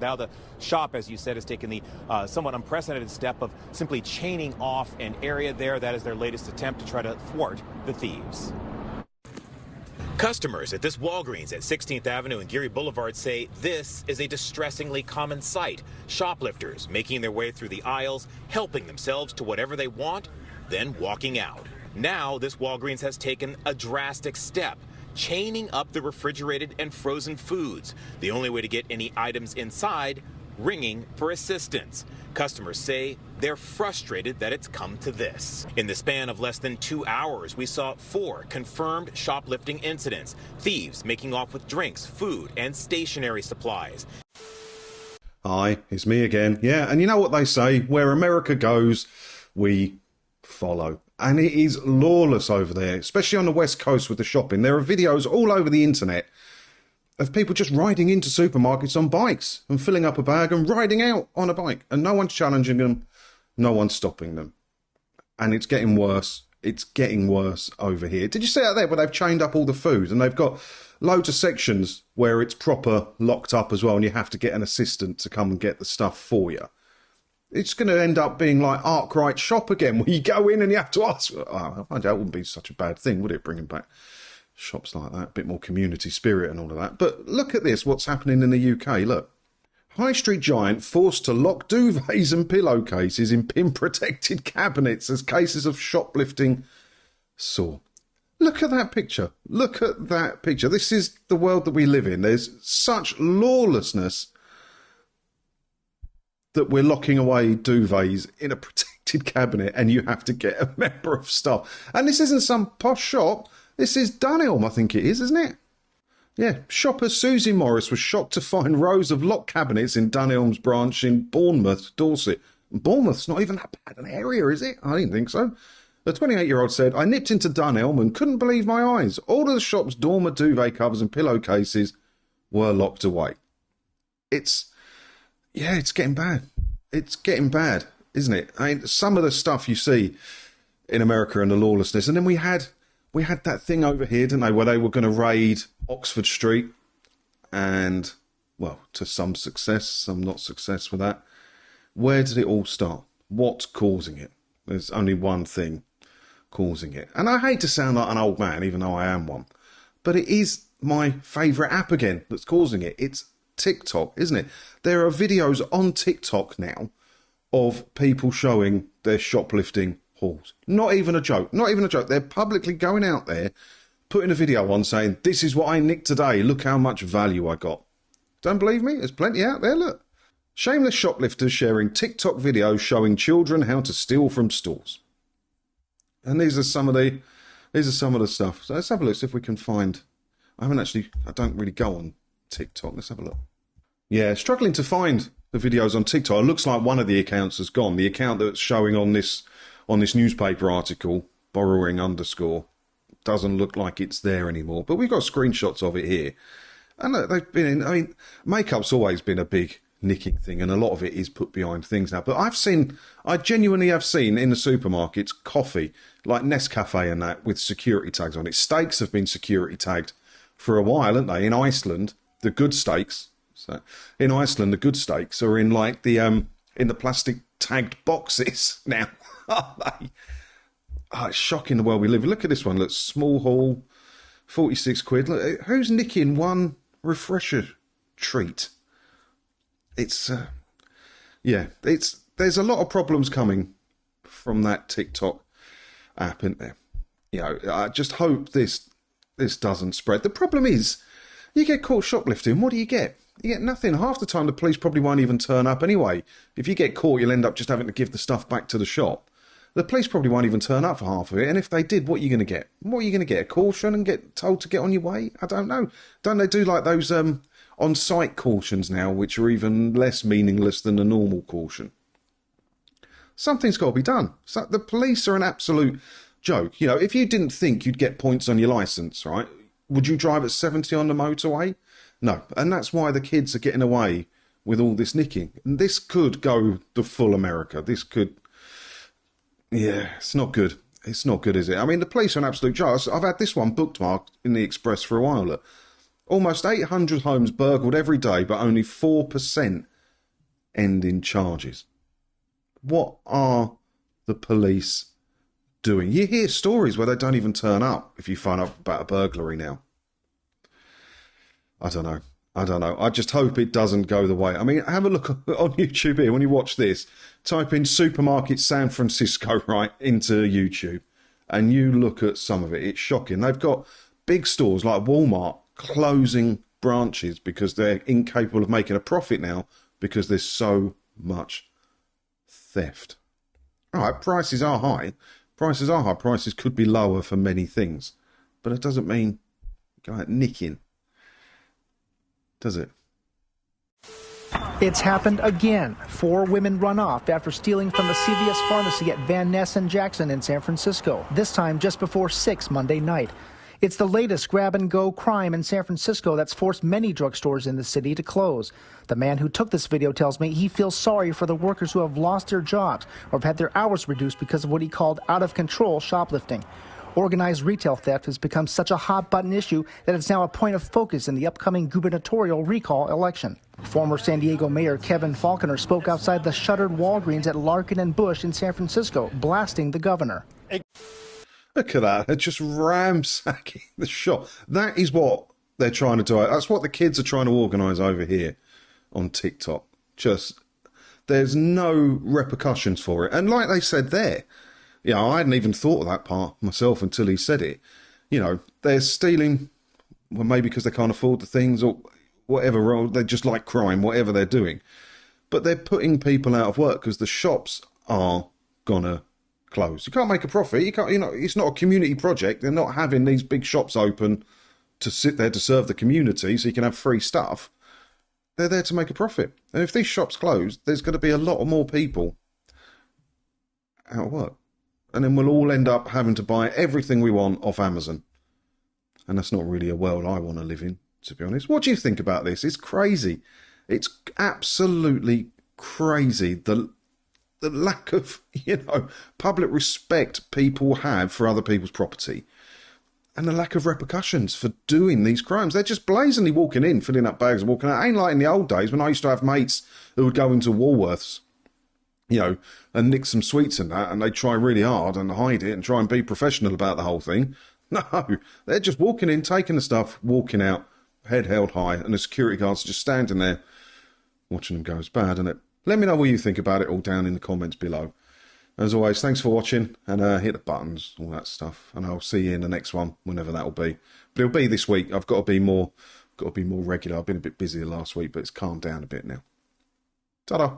Now the shop, as you said, has taken the somewhat unprecedented step of simply chaining off an area there. That is their latest attempt to try to thwart the thieves. Customers at this Walgreens at 16th Avenue and Geary Boulevard say this is a distressingly common sight. Shoplifters making their way through the aisles, helping themselves to whatever they want, then walking out. Now this Walgreens has taken a drastic step, chaining up the refrigerated and frozen foods. The only way to get any items inside, ringing for assistance. Customers say they're frustrated that it's come to this. In the span of less than 2 hours, we saw 4 confirmed shoplifting incidents. Thieves making off with drinks, food, and stationery supplies. Hi, it's me again. Yeah, and you know what they say, where America goes, we follow. And it is lawless over there, especially on the West Coast with the shopping. There are videos all over the internet of people just riding into supermarkets on bikes and filling up a bag and riding out on a bike. And no one's challenging them. No one's stopping them. And it's getting worse. It's getting worse over here. Did you see out there where they've chained up all the food and they've got loads of sections where it's proper locked up as well and you have to get an assistant to come and get the stuff for you? It's going to end up being like Arkwright Shop again, where you go in and you have to ask. Oh, that wouldn't be such a bad thing, would it, bringing back shops like that? A bit more community spirit and all of that. But look at this, what's happening in the UK, look. High street giant forced to lock duvets and pillowcases in pin-protected cabinets as cases of shoplifting soar. Look at that picture. Look at that picture. This is the world that we live in. There's such lawlessness that we're locking away duvets in a protected cabinet and you have to get a member of staff. And this isn't some posh shop. This is Dunelm, I think it is, isn't it? Yeah, shopper Susie Morris was shocked to find rows of locked cabinets in Dunelm's branch in Bournemouth, Dorset. Bournemouth's not even that bad an area, is it? I didn't think so. The 28-year-old said, I nipped into Dunelm and couldn't believe my eyes. All of the shop's dormer duvet covers and pillowcases were locked away. It's getting bad. It's getting bad, isn't it? I mean, some of the stuff you see in America and the lawlessness, and then we had that thing over here, didn't they, where they were going to raid Oxford Street, and, well, to some success, some not success with that. Where did it all start? What's causing it? There's only one thing causing it. And I hate to sound like an old man, even though I am one, but it is my favourite app again that's causing it. It's TikTok, isn't it? There are videos on TikTok now of people showing their shoplifting hauls. Not even a joke. Not even a joke. They're publicly going out there, putting a video on saying, this is what I nicked today. Look how much value I got. Don't believe me? There's plenty out there. Look. Shameless shoplifters sharing TikTok videos showing children how to steal from stores. And these are some of the stuff. So let's have a look, see if we can find. I don't really go on TikTok. Let's have a look. Yeah, struggling to find the videos on TikTok. It looks like one of the accounts has gone. The account that's showing on this newspaper article, borrowing _ doesn't look like it's there anymore. But we've got screenshots of it here. And look, they've been in, I mean, makeup's always been a big nicking thing, and a lot of it is put behind things now. But I genuinely have seen in the supermarkets coffee, like Nescafe and that, with security tags on it. Steaks have been security tagged for a while, haven't they? In Iceland, the good steaks. So in Iceland, the good steaks are in like the in the plastic tagged boxes now. Are they? Oh, it's shocking the world we live in. Look at this one. Look, small haul, 46 quid. Look, who's nicking one refresher treat? It's there's a lot of problems coming from that TikTok app, isn't there? You know, I just hope this doesn't spread. The problem is, you get caught shoplifting, what do you get? You get nothing. Half the time the police probably won't even turn up anyway. If you get caught, you'll end up just having to give the stuff back to the shop. The police probably won't even turn up for half of it, and if they did, what are you going to get? What are you going to get? A caution and get told to get on your way? I don't know. Don't they do like those on-site cautions now, which are even less meaningless than a normal caution? Something's got to be done. So the police are an absolute joke. You know, if you didn't think you'd get points on your licence, right, would you drive at 70 on the motorway? No. And that's why the kids are getting away with all this nicking. And this could go the full America. This could... Yeah, it's not good. It's not good, is it? I mean, the police are an absolute joke. I've had this one bookmarked in the Express for a while. Look. Almost 800 homes burgled every day, but only 4% end in charges. What are the police doing? You hear stories where they don't even turn up if you find out about a burglary now. I don't know. I just hope it doesn't go the way. I mean, have a look on YouTube here. When you watch this, type in supermarket San Francisco, right, into YouTube. And you look at some of it. It's shocking. They've got big stores like Walmart closing branches because they're incapable of making a profit now because there's so much theft. All right, prices are high. Prices could be lower for many things. But it doesn't mean go out nicking. Does it? It's happened again. 4 women run off after stealing from a CVS pharmacy at Van Ness and Jackson in San Francisco, this time just before 6 Monday night. It's the latest grab-and-go crime in San Francisco that's forced many drugstores in the city to close. The man who took this video tells me he feels sorry for the workers who have lost their jobs or have had their hours reduced because of what he called out-of-control shoplifting. Organized retail theft has become such a hot-button issue that it's now a point of focus in the upcoming gubernatorial recall election. Former San Diego Mayor Kevin Faulconer spoke outside the shuttered Walgreens at Larkin and Bush in San Francisco, blasting the governor. Look at that. They're just ransacking the shop. That is what they're trying to do. That's what the kids are trying to organise over here on TikTok. Just, there's no repercussions for it. And like they said there, you know, I hadn't even thought of that part myself until he said it. You know, they're stealing, well, maybe because they can't afford the things or whatever, or they just like crime, whatever they're doing. But they're putting people out of work because the shops are gonna close. You can't make a profit. You can't, you know, it's not a community project. They're not having these big shops open to sit there to serve the community so you can have free stuff. They're there to make a profit. And if these shops close, there's going to be a lot more people out of work. And then we'll all end up having to buy everything we want off Amazon. And that's not really a world I want to live in, to be honest. What do you think about this? It's crazy. It's absolutely crazy. The lack of, you know, public respect people have for other people's property. And the lack of repercussions for doing these crimes. They're just blazingly walking in, filling up bags and walking out. It ain't like in the old days when I used to have mates who would go into Woolworths, you know, and nick some sweets and that, and they try really hard and hide it and try and be professional about the whole thing. No, they're just walking in, taking the stuff, walking out, head held high, and the security guards are just standing there watching them go. It's bad, isn't it? Let me know what you think about it all down in the comments below. As always, thanks for watching, and hit the buttons, all that stuff, and I'll see you in the next one, whenever that'll be. But it'll be this week. I've got to be more regular. I've been a bit busy last week, but it's calmed down a bit now. Ta-da!